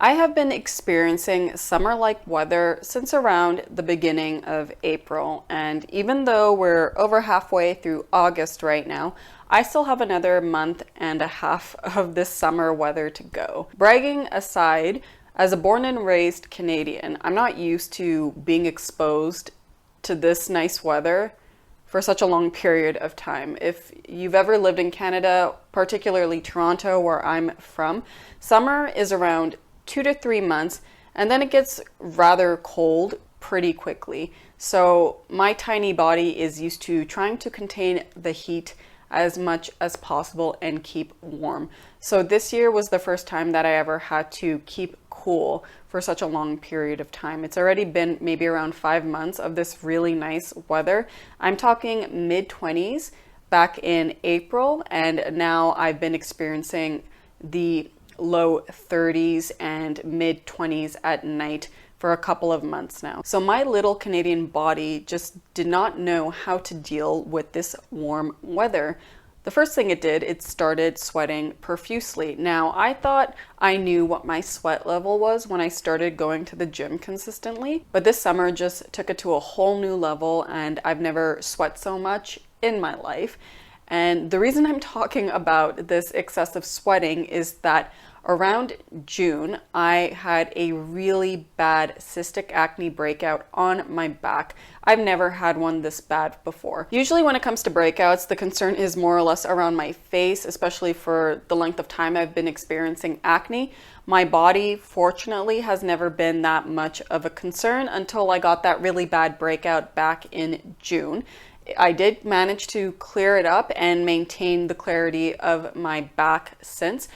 I have been experiencing summer-like weather since around the beginning of April, and even though we're over halfway through August right now, I still have another month and a half of this summer weather to go. Bragging aside, as a born and raised Canadian, I'm not used to being exposed to this nice weather for such a long period of time. If you've ever lived in Canada, particularly Toronto, where I'm from, summer is around 2 to 3 months, and then it gets rather cold pretty quickly. So my tiny body is used to trying to contain the heat as much as possible and keep warm. So this year was the first time that I ever had to keep cool for such a long period of time. It's already been maybe around 5 months of this really nice weather. I'm talking mid-20s back in April, and now I've been experiencing the low 30s and mid 20s at night for a couple of months now. So my little Canadian body just did not know how to deal with this warm weather. The first thing it did, it started sweating profusely. Now, I thought I knew what my sweat level was when I started going to the gym consistently, but this summer just took it to a whole new level, and I've never sweat so much in my life. And the reason I'm talking about this excessive sweating is that around June, I had a really bad cystic acne breakout on my back. I've never had one this bad before. Usually when it comes to breakouts, the concern is more or less around my face, especially for the length of time I've been experiencing acne. My body, fortunately, has never been that much of a concern until I got that really bad breakout back in June. I did manage to clear it up and maintain the clarity of my back since.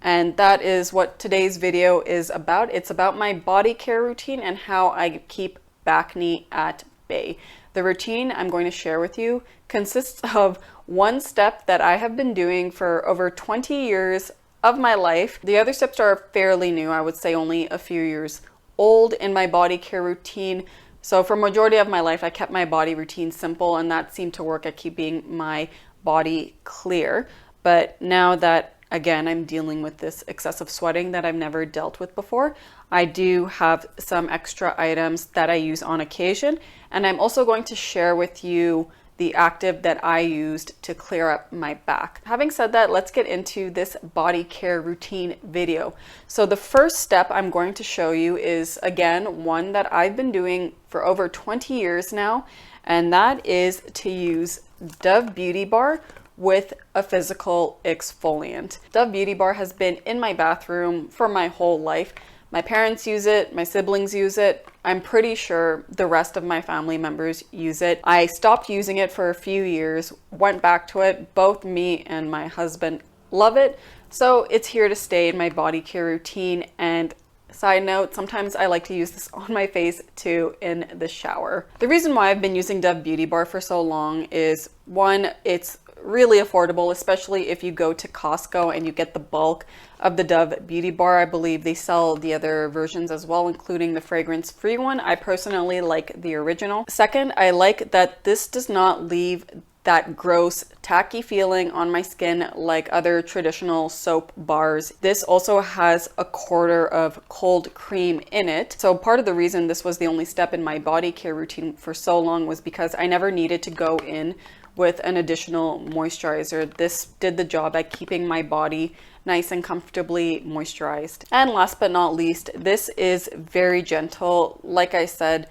And that is what today's video is about. It's about my body care routine and how I keep Bacne at bay. The routine I'm going to share with you consists of one step that I have been doing for over 20 years of my life. The other steps are fairly new, I would say only a few years old in my body care routine. So for majority of my life, I kept my body routine simple, and that seemed to work at keeping my body clear. But now that again, I'm dealing with this excessive sweating that I've never dealt with before, I do have some extra items that I use on occasion, and I'm also going to share with you the active that I used to clear up my back. Having said that, let's get into this body care routine video. So the first step I'm going to show you is, again, one that I've been doing for over 20 years now, and that is to use Dove Beauty Bar with a physical exfoliant. Dove Beauty Bar has been in my bathroom for my whole life. My parents use it, my siblings use it. I'm pretty sure the rest of my family members use it. I stopped using it for a few years, went back to it. Both me and my husband love it. So it's here to stay in my body care routine. And side note, sometimes I like to use this on my face too in the shower. The reason why I've been using Dove Beauty Bar for so long is, one, it's really affordable, especially if you go to Costco and you get the bulk of the Dove Beauty Bar. I believe they sell the other versions as well, including the fragrance-free one. I personally like the original. Second, I like that this does not leave that gross, tacky feeling on my skin like other traditional soap bars. This also has a quarter of cold cream in it. So part of the reason this was the only step in my body care routine for so long was because I never needed to go in with an additional moisturizer. This did the job at keeping my body nice and comfortably moisturized. And last but not least, this is very gentle. Like I said,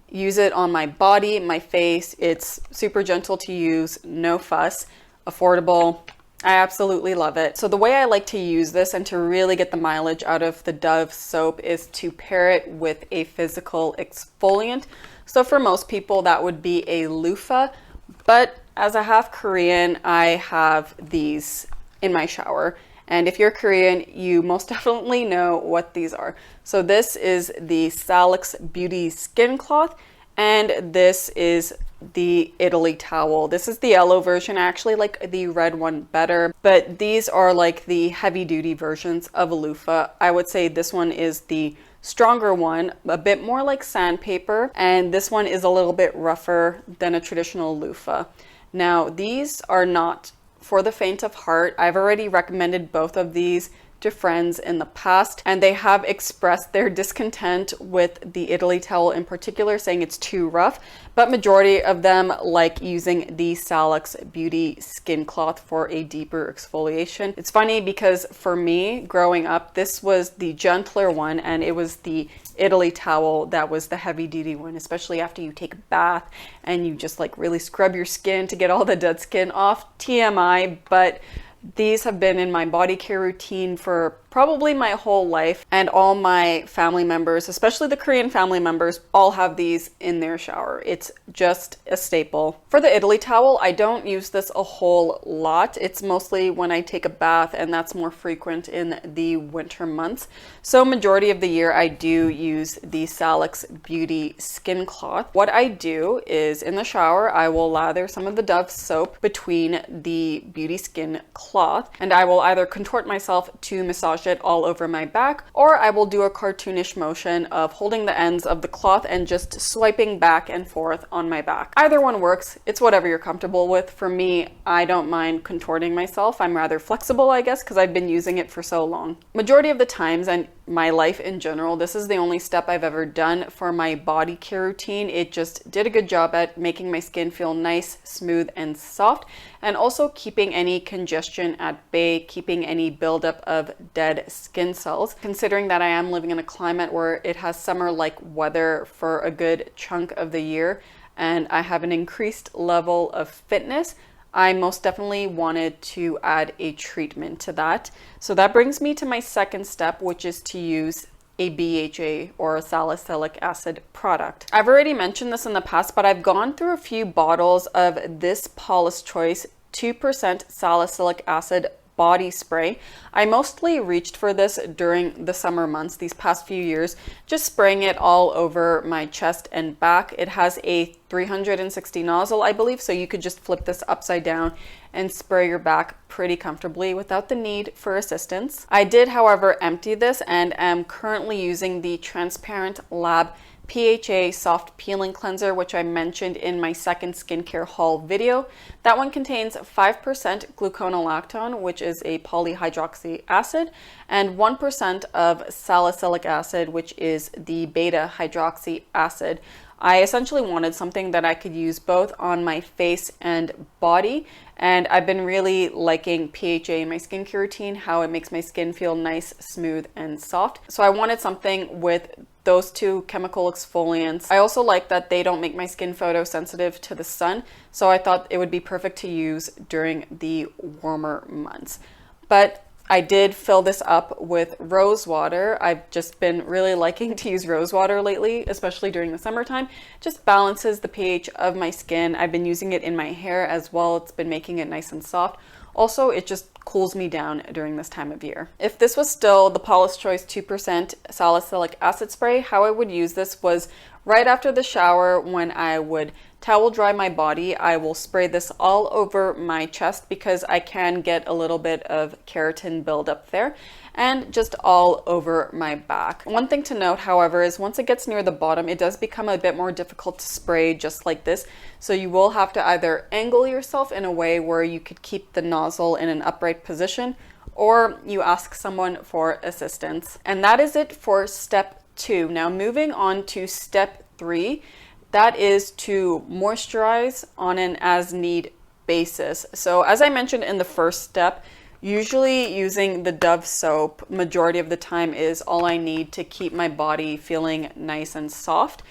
use it on my body, my face. It's super gentle to use, no fuss, affordable. I absolutely love it. So the way I like to use this and to really get the mileage out of the Dove soap is to pair it with a physical exfoliant. So for most people, that would be a loofah, but as a half Korean, I have these in my shower. And if you're Korean, you most definitely know what these are. So this is the Salix Beauty Skin Cloth, and this is the Italy towel. This is the yellow version. I actually like the red one better, but these are like the heavy duty versions of a loofah. I would say this one is the stronger one, a bit more like sandpaper, and this one is a little bit rougher than a traditional loofah. Now, these are not for the faint of heart. I've already recommended both of these to friends in the past, and they have expressed their discontent with the Italy towel in particular, saying it's too rough, but majority of them like using the Salix Beauty Skin Cloth for a deeper exfoliation. It's funny because for me, growing up, this was the gentler one, and it was the Italy towel that was the heavy duty one, especially after you take a bath and you just like really scrub your skin to get all the dead skin off. TMI, but these have been in my body care routine for probably my whole life, and all my family members, especially the Korean family members, all have these in their shower. It's just a staple. For the Italy towel, I don't use this a whole lot. It's mostly when I take a bath, and that's more frequent in the winter months. So majority of the year I do use the Salix Beauty Skin Cloth. What I do is in the shower, I will lather some of the Dove soap between the beauty skin cloth, and I will either contort myself to massage it all over my back, or I will do a cartoonish motion of holding the ends of the cloth and just swiping back and forth on my back. Either one works. It's whatever you're comfortable with. For me, I don't mind contorting myself. I'm rather flexible, I guess, because I've been using it for so long. Majority of the times, and my life in general, this is the only step I've ever done for my body care routine. It just did a good job at making my skin feel nice, smooth, and soft, and also keeping any congestion at bay, keeping any buildup of dead skin cells. Considering that I am living in a climate where it has summer-like weather for a good chunk of the year, and I have an increased level of fitness, I most definitely wanted to add a treatment to that. So that brings me to my second step, which is to use a BHA or a salicylic acid product. I've already mentioned this in the past, but I've gone through a few bottles of this Paula's Choice 2% salicylic acid body spray. I mostly reached for this during the summer months, these past few years, just spraying it all over my chest and back. It has a 360 nozzle, I believe, so you could just flip this upside down and spray your back pretty comfortably without the need for assistance. I did, however, empty this and am currently using the Transparent Lab PHA Soft Peeling Cleanser, which I mentioned in my second skincare haul video. That one contains 5% gluconolactone, which is a polyhydroxy acid, and 1% of salicylic acid, which is the beta hydroxy acid. I essentially wanted something that I could use both on my face and body, and I've been really liking PHA in my skincare routine, how it makes my skin feel nice, smooth, and soft. So I wanted something with those two chemical exfoliants. I also like that they don't make my skin photosensitive to the sun, so I thought it would be perfect to use during the warmer months. But I did fill this up with rose water. I've just been really liking to use rose water lately, especially during the summertime. Just balances the pH of my skin. I've been using it in my hair as well. It's been making it nice and soft. Also, it just cools me down during this time of year. If this was still the Paula's Choice 2% salicylic acid spray, how I would use this was right after the shower when I would towel dry my body. I will spray this all over my chest because I can get a little bit of keratin buildup there, and just all over my back. One thing to note, however, is once it gets near the bottom, it does become a bit more difficult to spray just like this. So you will have to either angle yourself in a way where you could keep the nozzle in an upright position, or you ask someone for assistance. And that is it for step 2. Now moving on to step 3, that is to moisturize on an as-need basis. So as I mentioned in the first step, usually using the Dove soap majority of the time is all I need to keep my body feeling nice and soft.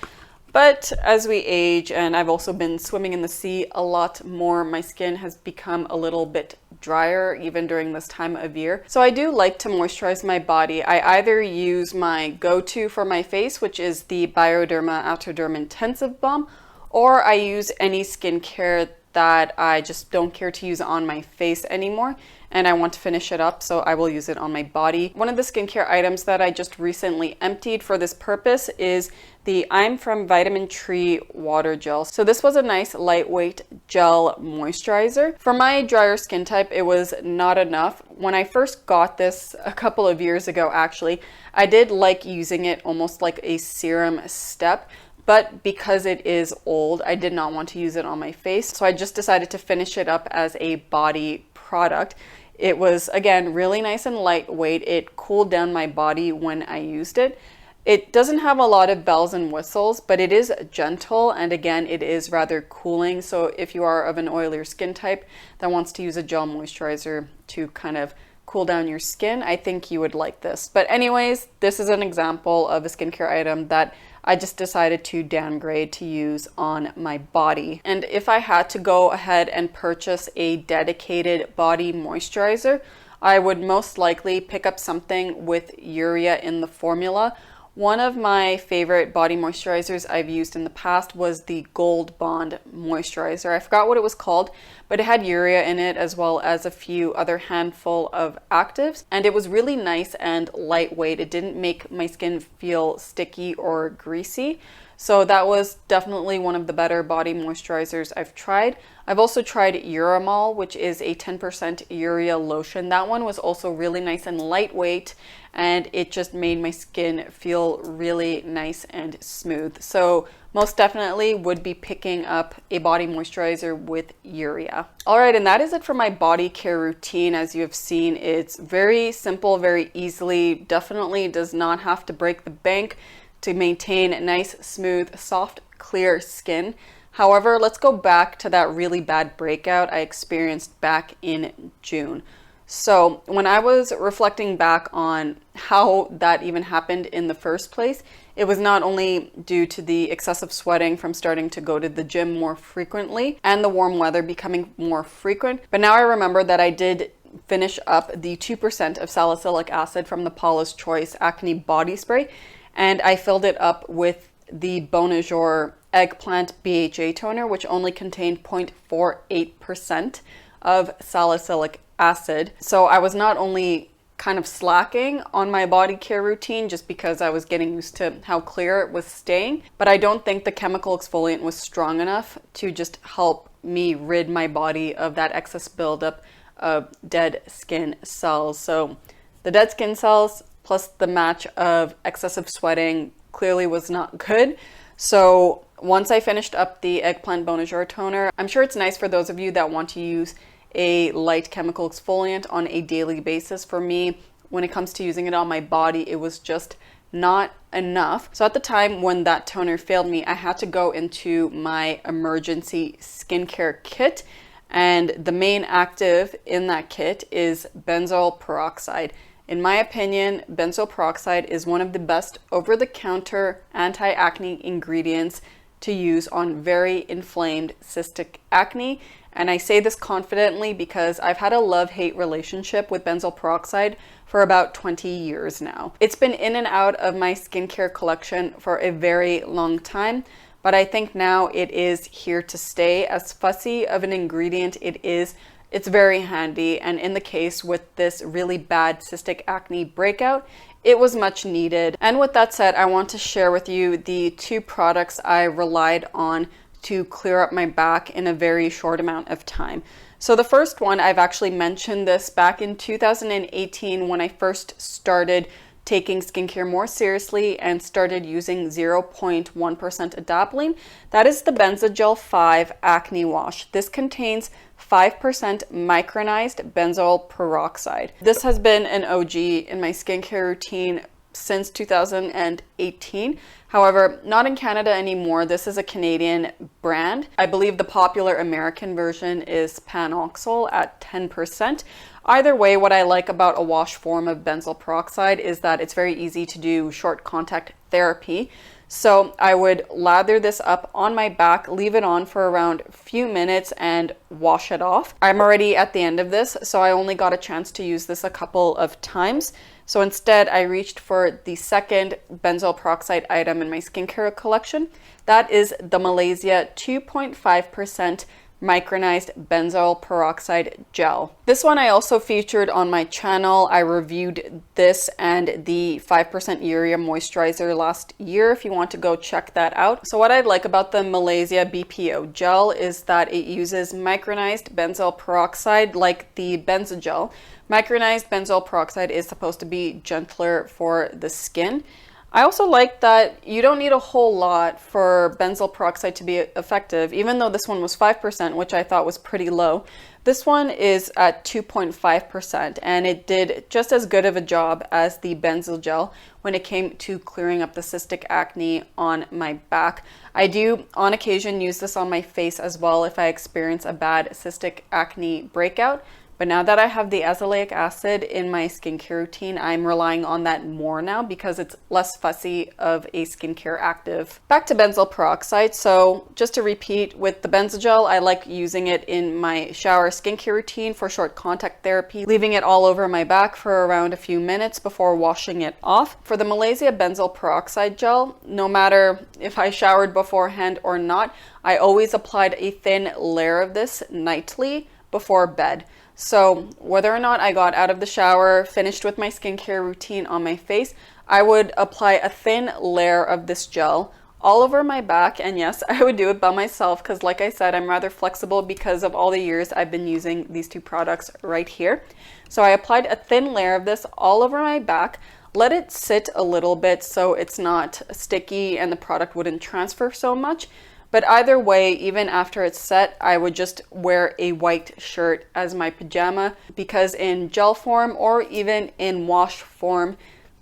But as we age, and I've also been swimming in the sea a lot more, my skin has become a little bit drier even during this time of year. So I do like to moisturize my body. I either use my go-to for my face, which is the Bioderma Autoderm Intensive Balm, or I use any skincare that I just don't care to use on my face anymore, and I want to finish it up, so I will use it on my body. One of the skincare items that I just recently emptied for this purpose is the I'm From Vitamin Tree Water Gel. So this was a nice lightweight gel moisturizer. For my drier skin type, it was not enough. When I first got this a couple of years ago, actually, I did like using it almost like a serum step. But because it is old, I did not want to use it on my face. So I just decided to finish it up as a body product. It was, again, really nice and lightweight. It cooled down my body when I used it. It doesn't have a lot of bells and whistles, but it is gentle, and again, it is rather cooling. So if you are of an oilier skin type that wants to use a gel moisturizer to kind of cool down your skin, I think you would like this. But anyways, this is an example of a skincare item that I just decided to downgrade to use on my body. And if I had to go ahead and purchase a dedicated body moisturizer, I would most likely pick up something with urea in the formula. One of my favorite body moisturizers I've used in the past was the Gold Bond moisturizer. I forgot what it was called, but it had urea in it as well as a few other handful of actives. And it was really nice and lightweight. It didn't make my skin feel sticky or greasy. So that was definitely one of the better body moisturizers I've tried. I've also tried Uramol, which is a 10% urea lotion. That one was also really nice and lightweight, and it just made my skin feel really nice and smooth. So most definitely would be picking up a body moisturizer with urea. All right, and that is it for my body care routine. As you have seen, it's very simple, very easily, definitely does not have to break the bank to maintain nice, smooth, soft, clear skin. However, let's go back to that really bad breakout I experienced back in June. So when I was reflecting back on how that even happened in the first place, it was not only due to the excessive sweating from starting to go to the gym more frequently and the warm weather becoming more frequent, but now I remember that I did finish up the 2% of salicylic acid from the Paula's Choice Acne Body Spray, and I filled it up with the Bonjour Eggplant BHA Toner, which only contained 0.48% of salicylic acid. So I was not only kind of slacking on my body care routine just because I was getting used to how clear it was staying, but I don't think the chemical exfoliant was strong enough to just help me rid my body of that excess buildup of dead skin cells. So the dead skin cells plus the match of excessive sweating clearly was not good. So once I finished up the Eggplant Bonjour Toner, I'm sure it's nice for those of you that want to use a light chemical exfoliant on a daily basis. For me, when it comes to using it on my body, it was just not enough. So at the time when that toner failed me, I had to go into my emergency skincare kit, and the main active in that kit is benzoyl peroxide. In my opinion, benzoyl peroxide is one of the best over-the-counter anti-acne ingredients to use on very inflamed cystic acne. And I say this confidently because I've had a love-hate relationship with benzoyl peroxide for about 20 years now. It's been in and out of my skincare collection for a very long time, but I think now it is here to stay. As fussy of an ingredient it is, it's very handy, and in the case with this really bad cystic acne breakout, it was much needed. And with that said, I want to share with you the two products I relied on to clear up my back in a very short amount of time. So the first one, I've actually mentioned this back in 2018 when I first started taking skincare more seriously and started using 0.1% adapalene. That is the Benzogel 5 Acne Wash. This contains 5% micronized benzoyl peroxide. This has been an OG in my skincare routine since 2018. However, not in Canada anymore. This is a Canadian brand. I believe the popular American version is Panoxyl at 10%. Either way, what I like about a wash form of benzoyl peroxide is that it's very easy to do short contact therapy. So I would lather this up on my back, leave it on for around a few minutes and wash it off. I'm already at the end of this, so I only got a chance to use this a couple of times. So instead, I reached for the second benzoyl peroxide item in my skincare collection. That is the Malaysia 2.5% micronized benzoyl peroxide gel. This one I also featured on my channel. I reviewed this and the 5% urea moisturizer last year if you want to go check that out. So what I like about the Malaysia BPO gel is that it uses micronized benzoyl peroxide like the Benzogel. Micronized benzoyl peroxide is supposed to be gentler for the skin. I also like that you don't need a whole lot for benzoyl peroxide to be effective, even though this one was 5%, which I thought was pretty low. This one is at 2.5% and it did just as good of a job as the benzyl gel when it came to clearing up the cystic acne on my back. I do on occasion use this on my face as well if I experience a bad cystic acne breakout. But now that I have the azelaic acid in my skincare routine, I'm relying on that more now because it's less fussy of a skincare active. Back to benzyl peroxide. So just to repeat, with the benzyl gel, I like using it in my shower skincare routine for short contact therapy, leaving it all over my back for around a few minutes before washing it off. For the Malaysia benzyl peroxide gel, no matter if I showered beforehand or not, I always applied a thin layer of this nightly before bed. So whether or not I got out of the shower, finished with my skincare routine on my face, I would apply a thin layer of this gel all over my back. And yes, I would do it by myself because like I said, I'm rather flexible because of all the years I've been using these two products right here. So I applied a thin layer of this all over my back, let it sit a little bit so it's not sticky and the product wouldn't transfer so much. But either way, even after it's set, I would just wear a white shirt as my pajama because in gel form or even in wash form,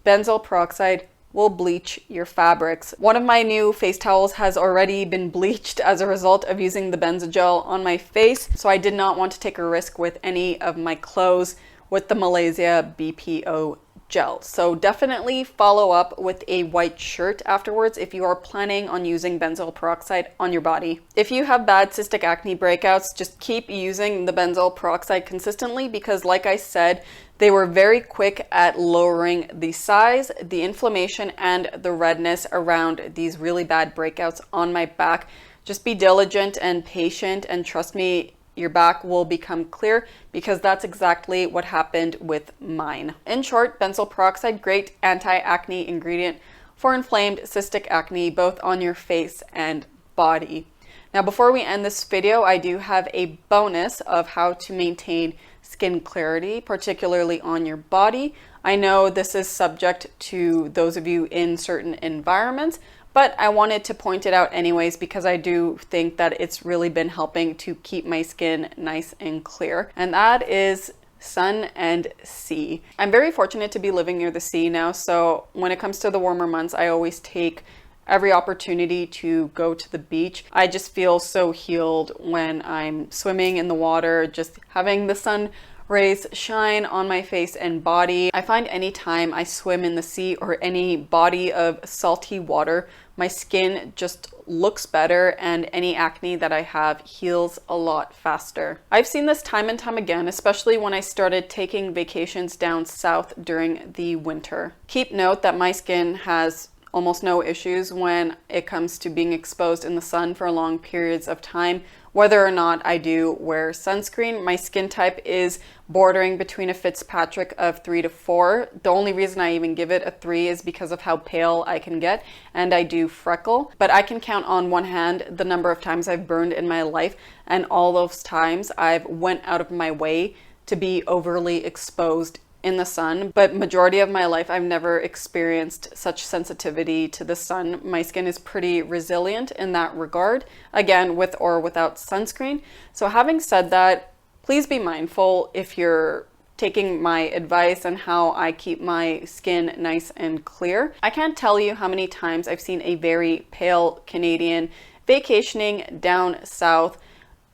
benzyl peroxide will bleach your fabrics. One of my new face towels has already been bleached as a result of using the benzyl gel on my face, so I did not want to take a risk with any of my clothes with the Malaysia BPO gel. So definitely follow up with a white shirt afterwards if you are planning on using benzyl peroxide on your body. If you have bad cystic acne breakouts, just keep using the benzyl peroxide consistently because like I said, they were very quick at lowering the size, the inflammation, and the redness around these really bad breakouts on my back. Just be diligent and patient and trust me, your back will become clear because that's exactly what happened with mine. In short, benzyl peroxide, great anti-acne ingredient for inflamed cystic acne, both on your face and body. Now, before we end this video, I do have a bonus of how to maintain skin clarity, particularly on your body. I know this is subject to those of you in certain environments, but I wanted to point it out anyways because I do think that it's really been helping to keep my skin nice and clear. And that is sun and sea. I'm very fortunate to be living near the sea now, so when it comes to the warmer months, I always take every opportunity to go to the beach. I just feel so healed when I'm swimming in the water, just having the sun rays shine on my face and body. I find anytime I swim in the sea or any body of salty water, my skin just looks better and any acne that I have heals a lot faster. I've seen this time and time again, especially when I started taking vacations down south during the winter. Keep note that my skin has almost no issues when it comes to being exposed in the sun for long periods of time. Whether or not I do wear sunscreen, my skin type is bordering between a Fitzpatrick of 3 to 4. The only reason I even give it a 3 is because of how pale I can get, and I do freckle. But I can count on one hand the number of times I've burned in my life, and all those times I've went out of my way to be overly exposed in the sun, but majority of my life I've never experienced such sensitivity to the sun. My skin is pretty resilient in that regard, again, with or without sunscreen. So having said that, please be mindful if you're taking my advice on how I keep my skin nice and clear. I can't tell you how many times I've seen a very pale Canadian vacationing down south.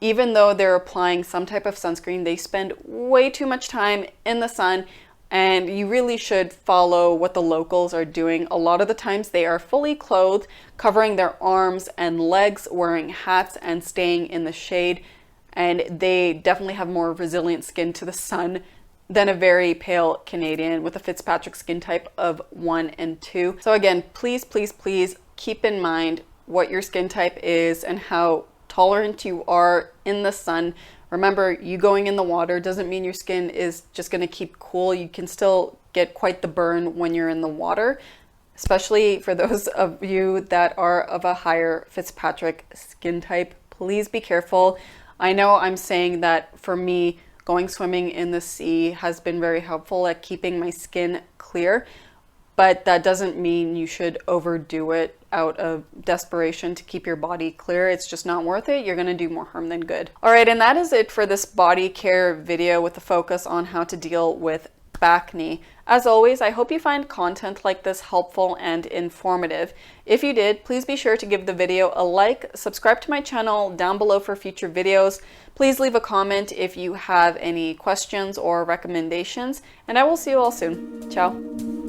Even though they're applying some type of sunscreen, they spend way too much time in the sun, and you really should follow what the locals are doing. A lot of the times they are fully clothed, covering their arms and legs, wearing hats and staying in the shade, and they definitely have more resilient skin to the sun than a very pale Canadian with a Fitzpatrick skin type of 1 and 2. So again, please, please, please keep in mind what your skin type is and how tolerant you are in the sun. Remember, you going in the water doesn't mean your skin is just going to keep cool. You can still get quite the burn when you're in the water, especially for those of you that are of a higher Fitzpatrick skin type. Please be careful. I know I'm saying that for me, going swimming in the sea has been very helpful at keeping my skin clear, but that doesn't mean you should overdo it out of desperation to keep your body clear. It's just not worth it. You're gonna do more harm than good. All right, and that is it for this body care video with a focus on how to deal with Bacne. As always, I hope you find content like this helpful and informative. If you did, please be sure to give the video a like, subscribe to my channel down below for future videos. Please leave a comment if you have any questions or recommendations, and I will see you all soon. Ciao.